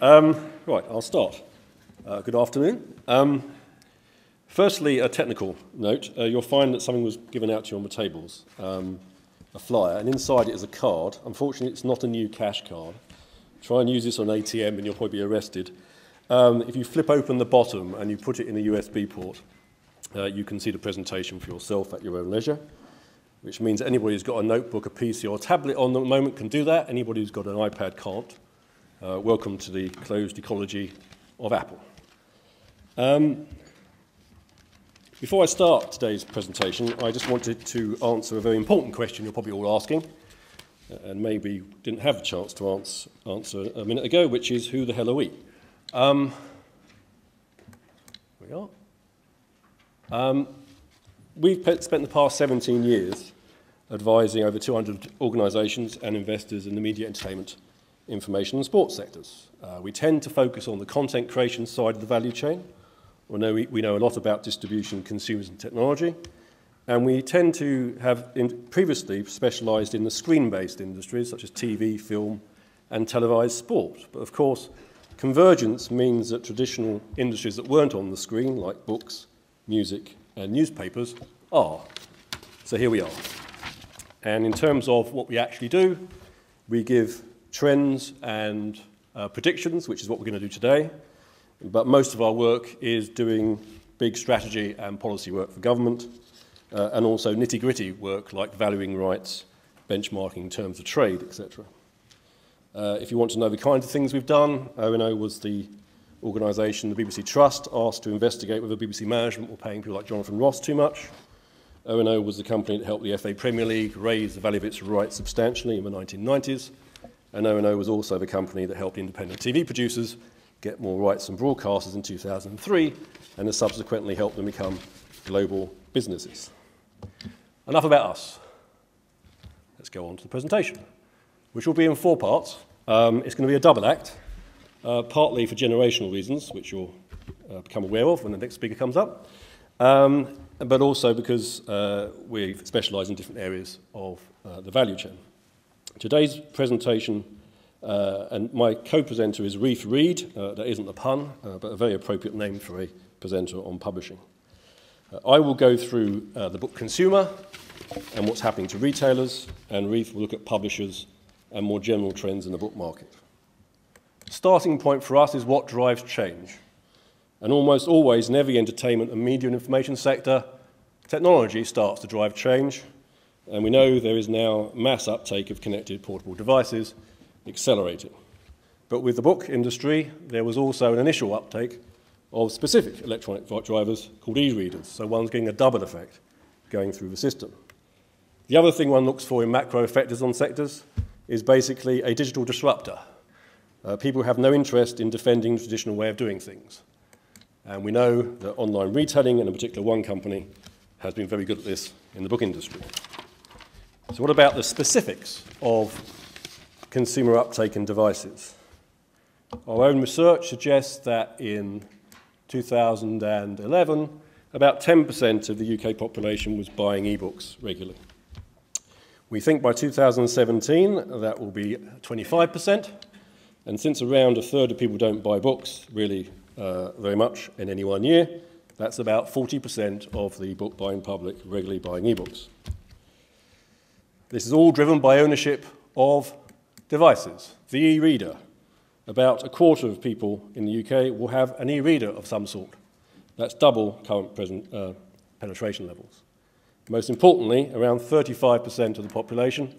Right, I'll start. Good afternoon. Firstly, a technical note. You'll find that something was given out to you on the tables, a flyer, and inside it is a card. Unfortunately, it's not a new cash card. Try and use this on ATM and you'll probably be arrested. If you flip open the bottom and you put it in a USB port, you can see the presentation for yourself at your own leisure, which means anybody who's got a notebook, a PC or a tablet on at the moment can do that. Anybody who's got an iPad can't. Welcome to the closed ecology of Apple. Before I start today's presentation, I just wanted to answer a very important question you're probably all asking, and maybe didn't have a chance to answer a minute ago, which is, who the hell are we? We are. We've spent the past 17 years advising over 200 organisations and investors in the media, entertainment, information and sports sectors. We tend to focus on the content creation side of the value chain. We know a lot about distribution, consumers and technology, and we tend to have previously specialised in the screen-based industries such as TV, film and televised sport. But of course, convergence means that traditional industries that weren't on the screen, like books, music and newspapers, are. So here we are. And in terms of what we actually do, we give trends and predictions, which is what we're going to do today. But most of our work is doing big strategy and policy work for government, and also nitty-gritty work like valuing rights, benchmarking in terms of trade, etc. If you want to know the kinds of things we've done, O&O was the organisation the BBC Trust asked to investigate whether BBC management were paying people like Jonathan Ross too much. O&O was the company that helped the FA Premier League raise the value of its rights substantially in the 1990s. And O&O was also the company that helped independent TV producers get more rights than broadcasters in 2003, and has subsequently helped them become global businesses. Enough about us. Let's go on to the presentation, which will be in 4 parts. It's going to be a double act, partly for generational reasons, which you'll become aware of when the next speaker comes up, but also because we specialise in different areas of the value chain. Today's presentation, and my co-presenter is Reith Reed. That isn't a pun, but a very appropriate name for a presenter on publishing. I will go through the book Consumer and what's happening to retailers, and Reith will look at publishers and more general trends in the book market. The starting point for us is what drives change. And almost always in every entertainment and media and information sector, technology starts to drive change. And we know there is now mass uptake of connected portable devices, accelerating. But with the book industry, there was also an initial uptake of specific electronic drivers called e-readers. So one's getting a double effect going through the system. The other thing one looks for in macro effectors on sectors is basically a digital disruptor. People have no interest in defending the traditional way of doing things. And we know that online retailing, and in particular one company, has been very good at this in the book industry. So what about the specifics of consumer uptake in devices? Our own research suggests that in 2011, about 10% of the UK population was buying e-books regularly. We think by 2017 that will be 25%, and since around a third of people don't buy books really very much in any one year, that's about 40% of the book buying public regularly buying e-books. This is all driven by ownership of devices. The e-reader. About a quarter of people in the UK will have an e-reader of some sort. That's double current penetration levels. Most importantly, around 35% of the population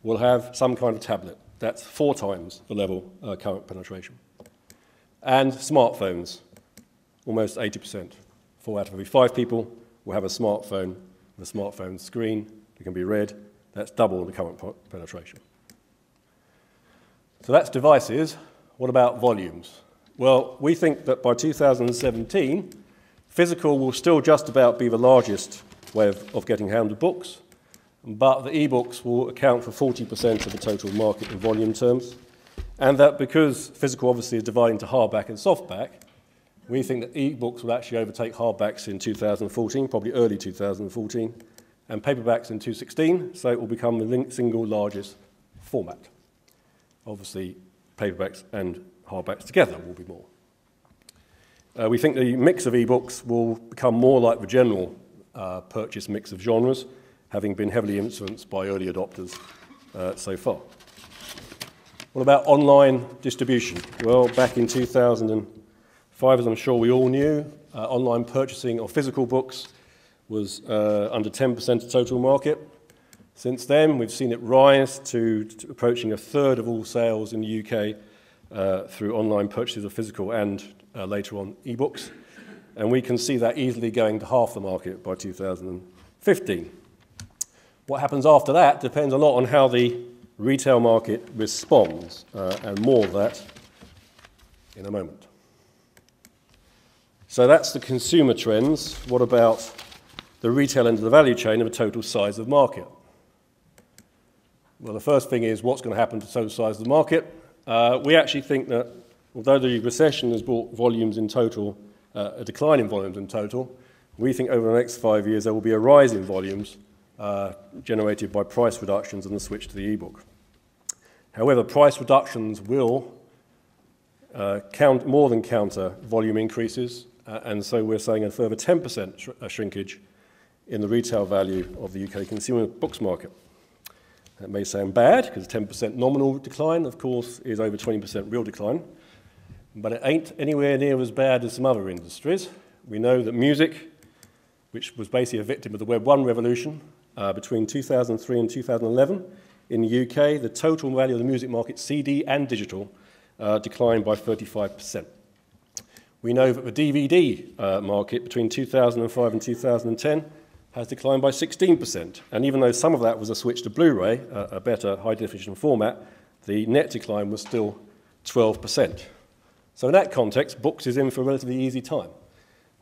will have some kind of tablet. That's 4 times the level current penetration. And smartphones, almost 80%. 4 out of every 5 people will have a smartphone with a smartphone screen that can be read. That's double the current penetration. So that's devices. What about volumes? Well, we think that by 2017, physical will still just about be the largest way of getting hold of books, but the e-books will account for 40% of the total market in volume terms, and that because physical obviously is divided into hardback and softback, we think that e-books will actually overtake hardbacks in 2014, probably early 2014, and paperbacks in 2016, so it will become the single largest format. Obviously, paperbacks and hardbacks together will be more. We think the mix of ebooks will become more like the general purchase mix of genres, having been heavily influenced by early adopters so far. What about online distribution? Well, back in 2005, as I'm sure we all knew, online purchasing of physical books was under 10% of total market. Since then, we've seen it rise to approaching a third of all sales in the UK through online purchases of physical and later on ebooks. And we can see that easily going to half the market by 2015. What happens after that depends a lot on how the retail market responds, and more of that in a moment. So that's the consumer trends. What about the retail end of the value chain of the total size of market? Well, the first thing is what's going to happen to the total size of the market. We actually think that although the recession has brought volumes in total, a decline in volumes in total, we think over the next 5 years there will be a rise in volumes generated by price reductions and the switch to the ebook. However, price reductions will more than counter volume increases, and so we're saying a further 10% shrinkage in the retail value of the UK consumer books market. That may sound bad, because 10% nominal decline, of course, is over 20% real decline, but it ain't anywhere near as bad as some other industries. We know that music, which was basically a victim of the Web 1 revolution, between 2003 and 2011, in the UK, the total value of the music market, CD and digital, declined by 35%. We know that the DVD market between 2005 and 2010 has declined by 16%. And even though some of that was a switch to Blu-ray, a better high-definition format, the net decline was still 12%. So in that context, books is in for a relatively easy time.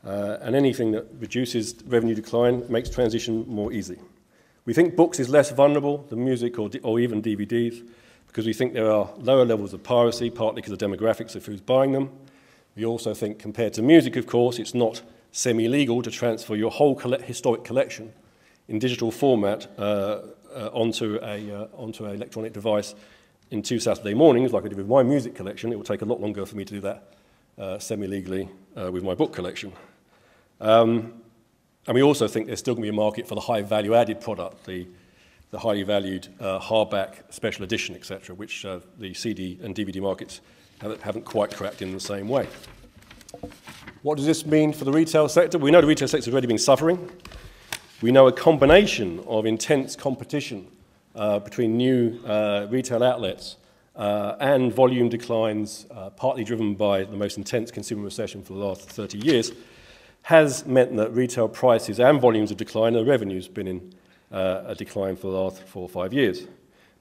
And anything that reduces revenue decline makes transition more easy. We think books is less vulnerable than music or even DVDs because we think there are lower levels of piracy, partly because of the demographics of who's buying them. We also think, compared to music, of course, it's not semi-legal to transfer your whole historic collection in digital format onto an electronic device in 2 Saturday mornings, like I did with my music collection. It will take a lot longer for me to do that semi-legally with my book collection. And we also think there's still going to be a market for the high value-added product, the highly valued hardback, special edition, etc., which the CD and DVD markets haven't quite cracked in the same way. What does this mean for the retail sector? We know the retail sector has already been suffering. We know a combination of intense competition between new retail outlets and volume declines, partly driven by the most intense consumer recession for the last 30 years, has meant that retail prices and volumes have declined, and revenue's been in a decline for the last 4 or 5 years.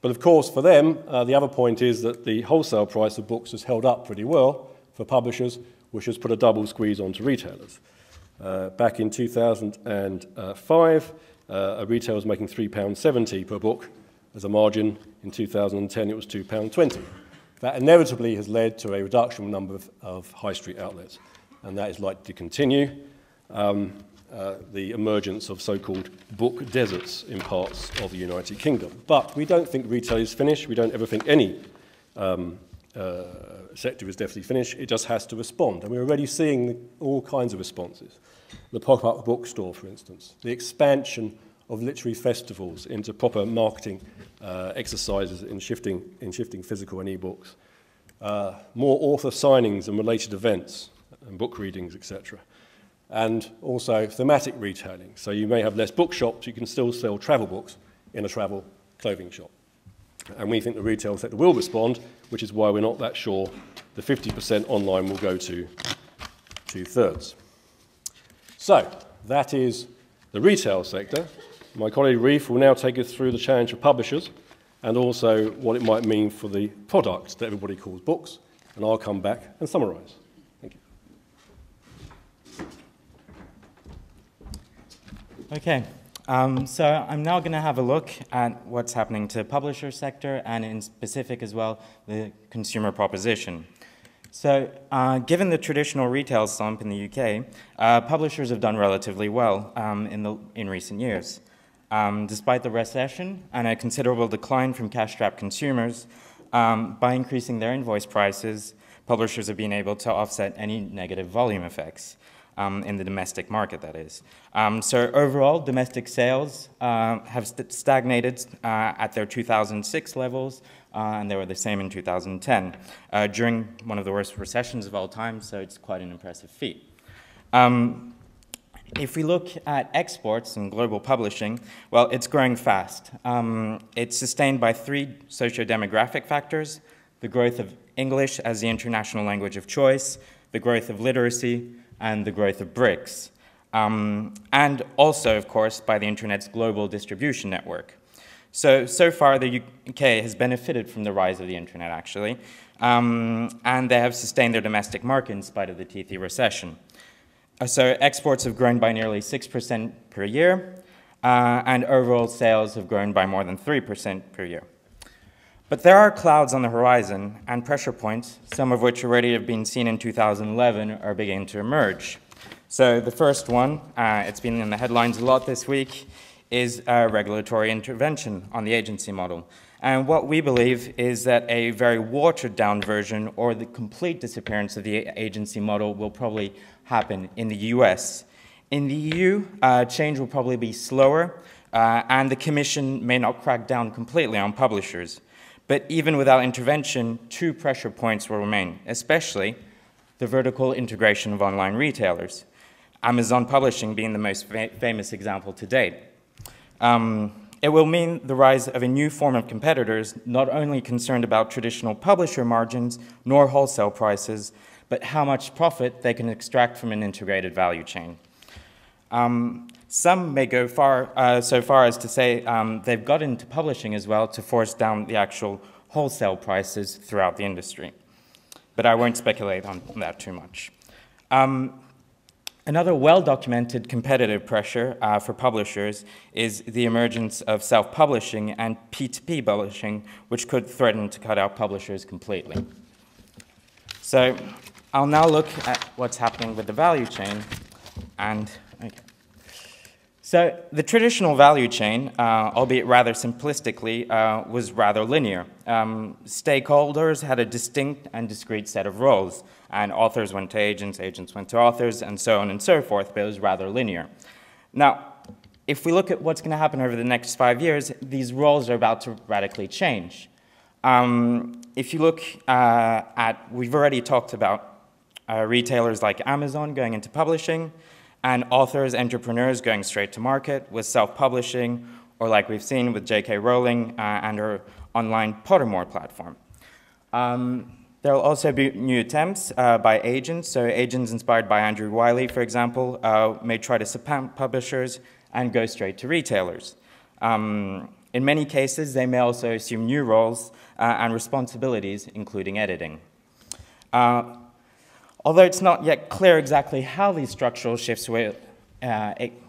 But of course, for them, the other point is that the wholesale price of books has held up pretty well for publishers, which has put a double squeeze onto retailers. Back in 2005, a retailer was making £3.70 per book as a margin. In 2010, it was £2.20. That inevitably has led to a reduction in the number of high street outlets, and that is likely to continue. The emergence of so-called book deserts in parts of the United Kingdom. But we don't think retail is finished. We don't ever think any sector is definitely finished. It just has to respond. And we're already seeing all kinds of responses. The pop-up bookstore, for instance. The expansion of literary festivals into proper marketing exercises in shifting physical and e-books. More author signings and related events and book readings, etc. And also thematic retailing. So you may have less bookshops, you can still sell travel books in a travel clothing shop. And we think the retail sector will respond, which is why we're not that sure the 50% online will go to 2/3. So that is the retail sector. My colleague Reef will now take us through the challenge of publishers and also what it might mean for the product that everybody calls books. And I'll come back and summarise. Okay, so I'm now going to have a look at what's happening to the publisher sector and in specific as well, the consumer proposition. So given the traditional retail slump in the UK, publishers have done relatively well in recent years. Despite the recession and a considerable decline from cash-strapped consumers, by increasing their invoice prices, publishers have been able to offset any negative volume effects in the domestic market, that is. So overall, domestic sales have stagnated at their 2006 levels, and they were the same in 2010, during one of the worst recessions of all time, so it's quite an impressive feat. If we look at exports and global publishing, well, it's growing fast. It's sustained by three socio-demographic factors: the growth of English as the international language of choice, the growth of literacy, and the growth of BRICS. And also, of course, by the Internet's global distribution network. So far, the UK has benefited from the rise of the Internet, actually, and they have sustained their domestic market in spite of the teethy recession. So exports have grown by nearly 6% per year, and overall sales have grown by more than 3% per year. But there are clouds on the horizon, and pressure points, some of which already have been seen in 2011, are beginning to emerge. So the first one, it's been in the headlines a lot this week, is regulatory intervention on the agency model. And what we believe is that a very watered-down version or the complete disappearance of the agency model will probably happen in the US. In the EU, change will probably be slower, and the Commission may not crack down completely on publishers. But even without intervention, two pressure points will remain, especially the vertical integration of online retailers, Amazon Publishing being the most famous example to date. It will mean the rise of a new form of competitors, not only concerned about traditional publisher margins nor wholesale prices, but how much profit they can extract from an integrated value chain. Some may go so far as to say they've got into publishing as well to force down the actual wholesale prices throughout the industry. But I won't speculate on that too much. Another well-documented competitive pressure for publishers is the emergence of self-publishing and P2P publishing, which could threaten to cut out publishers completely. So I'll now look at what's happening with the value chain. So the traditional value chain, albeit rather simplistically, was rather linear. Stakeholders had a distinct and discrete set of roles, and authors went to agents, agents went to authors, and so on and so forth, but it was rather linear. Now, if we look at what's going to happen over the next 5 years, these roles are about to radically change. If you look we've already talked about retailers like Amazon going into publishing, and authors, entrepreneurs going straight to market with self-publishing, or like we've seen with J.K. Rowling and her online Pottermore platform. There will also be new attempts by agents. So agents inspired by Andrew Wiley, for example, may try to supplant publishers and go straight to retailers. In many cases, they may also assume new roles and responsibilities, including editing. Although it's not yet clear exactly how these structural shifts will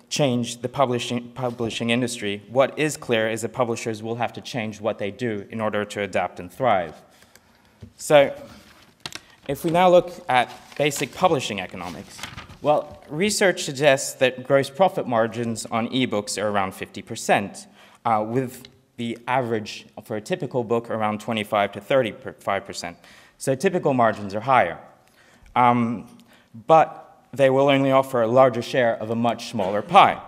change the publishing industry, what is clear is that publishers will have to change what they do in order to adapt and thrive. So if we now look at basic publishing economics, well, research suggests that gross profit margins on ebooks are around 50%, with the average for a typical book around 25 to 35%. So typical margins are higher. But they will only offer a larger share of a much smaller pie.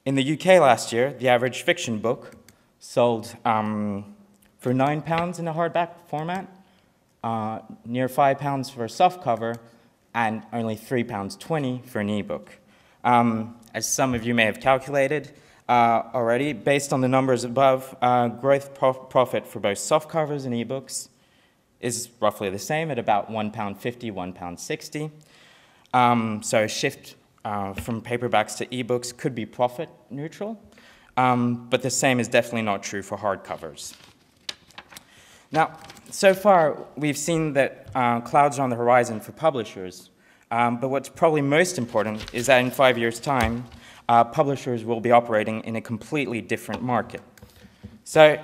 In the UK last year, the average fiction book sold for £9 in a hardback format, near £5 for a softcover, and only £3.20 for an ebook. As some of you may have calculated already, based on the numbers above, gross profit for both softcovers and ebooks is roughly the same at about £1.50, £1.60. So a shift from paperbacks to ebooks could be profit neutral, but the same is definitely not true for hardcovers. Now, so far, we've seen that clouds are on the horizon for publishers, but what's probably most important is that in 5 years' time, publishers will be operating in a completely different market. So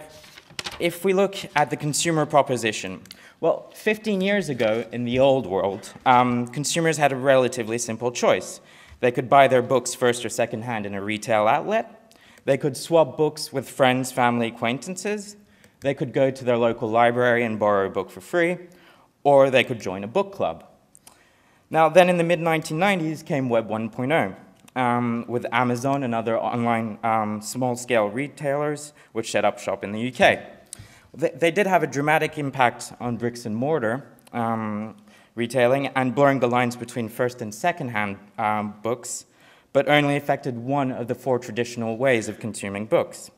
if we look at the consumer proposition, well, 15 years ago in the old world, consumers had a relatively simple choice. They could buy their books first or secondhand in a retail outlet. They could swap books with friends, family, acquaintances. They could go to their local library and borrow a book for free. or they could join a book club. Now, then in the mid-1990s came Web 1.0, with Amazon and other online small-scale retailers which set up shop in the UK. They did have a dramatic impact on bricks and mortar retailing and blurring the lines between first and second-hand books, but only affected one of the 4 traditional ways of consuming books.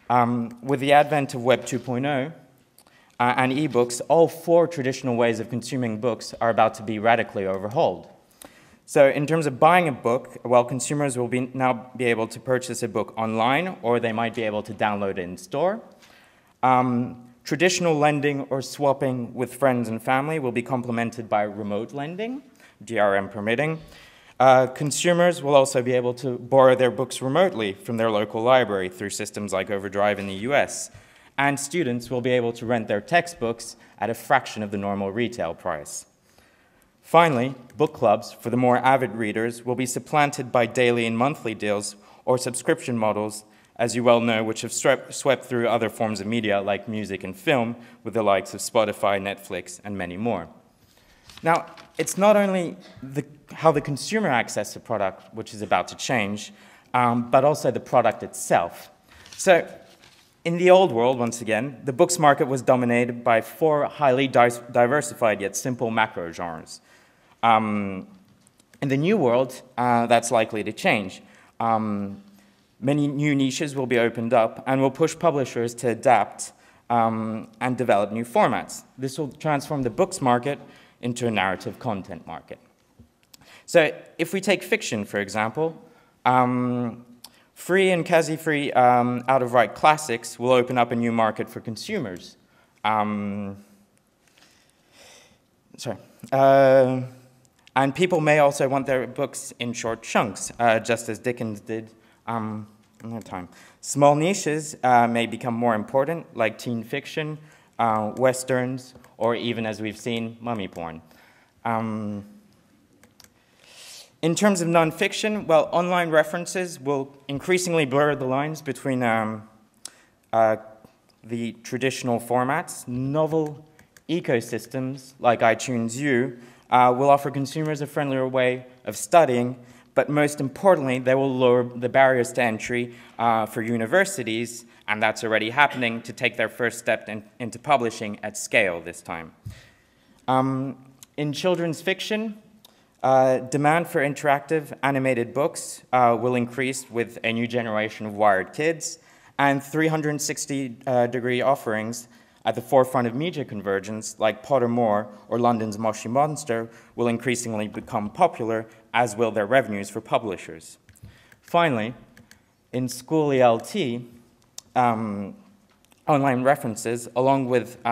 With the advent of Web 2.0 and ebooks, all 4 traditional ways of consuming books are about to be radically overhauled. So in terms of buying a book, well, consumers will now be able to purchase a book online, or they might be able to download it in store. Traditional lending or swapping with friends and family will be complemented by remote lending, DRM permitting. Consumers will also be able to borrow their books remotely from their local library through systems like Overdrive in the US. And students will be able to rent their textbooks at a fraction of the normal retail price. Finally, book clubs for the more avid readers will be supplanted by daily and monthly deals or subscription models, as you well know, which have swept through other forms of media like music and film with the likes of Spotify, Netflix, and many more. Now, it's not only how the consumer access a product which is about to change, but also the product itself. So, in the old world, once again, the books market was dominated by 4 highly diversified yet simple macro genres. In the new world, that's likely to change. Many new niches will be opened up and will push publishers to adapt and develop new formats. This will transform the books market into a narrative content market. So if we take fiction, for example, free and quasi-free out-of-right classics will open up a new market for consumers. And people may also want their books in short chunks, just as Dickens did in their time. Small niches may become more important, like teen fiction, westerns, or even, as we've seen, mummy porn. In terms of nonfiction, well, online references will increasingly blur the lines between the traditional formats. Novel ecosystems, like iTunes U, will offer consumers a friendlier way of studying, but most importantly, they will lower the barriers to entry for universities, and that's already happening, to take their first step into publishing at scale this time. In children's fiction, demand for interactive animated books will increase with a new generation of wired kids, and 360-degree offerings at the forefront of media convergence, like Pottermore or London's Moshi Monster, will increasingly become popular, as will their revenues for publishers. Finally, in school ELT, online references, along with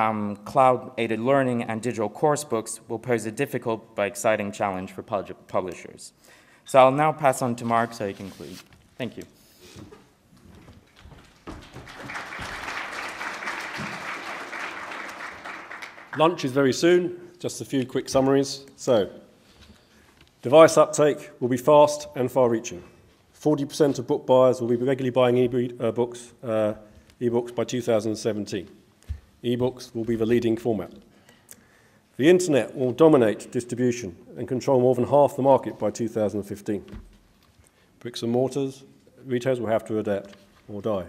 cloud-aided learning and digital course books, will pose a difficult but exciting challenge for publishers. So I'll now pass on to Mark so he can conclude. Thank you. Lunch is very soon, just a few quick summaries. So, device uptake will be fast and far-reaching. 40% of book buyers will be regularly buying ebooks by 2017. Ebooks will be the leading format. The internet will dominate distribution and control more than half the market by 2015. Bricks and mortars, retailers will have to adapt or die.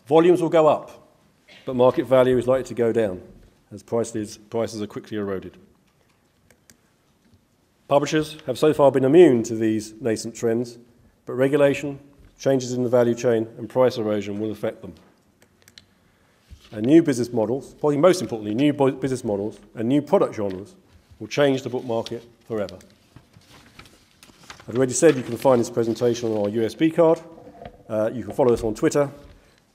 Volumes will go up, but market value is likely to go down as prices are quickly eroded. Publishers have so far been immune to these nascent trends, but regulation, changes in the value chain, and price erosion will affect them. And new business models, probably most importantly, new business models and new product genres will change the book market forever. I've already said you can find this presentation on our USB card. You can follow us on Twitter,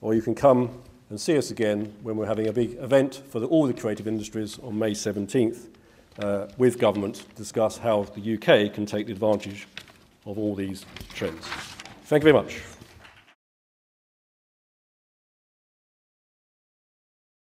or you can come and see us again when we're having a big event for all the creative industries on May 17th with government to discuss how the UK can take advantage of all these trends. Thank you very much.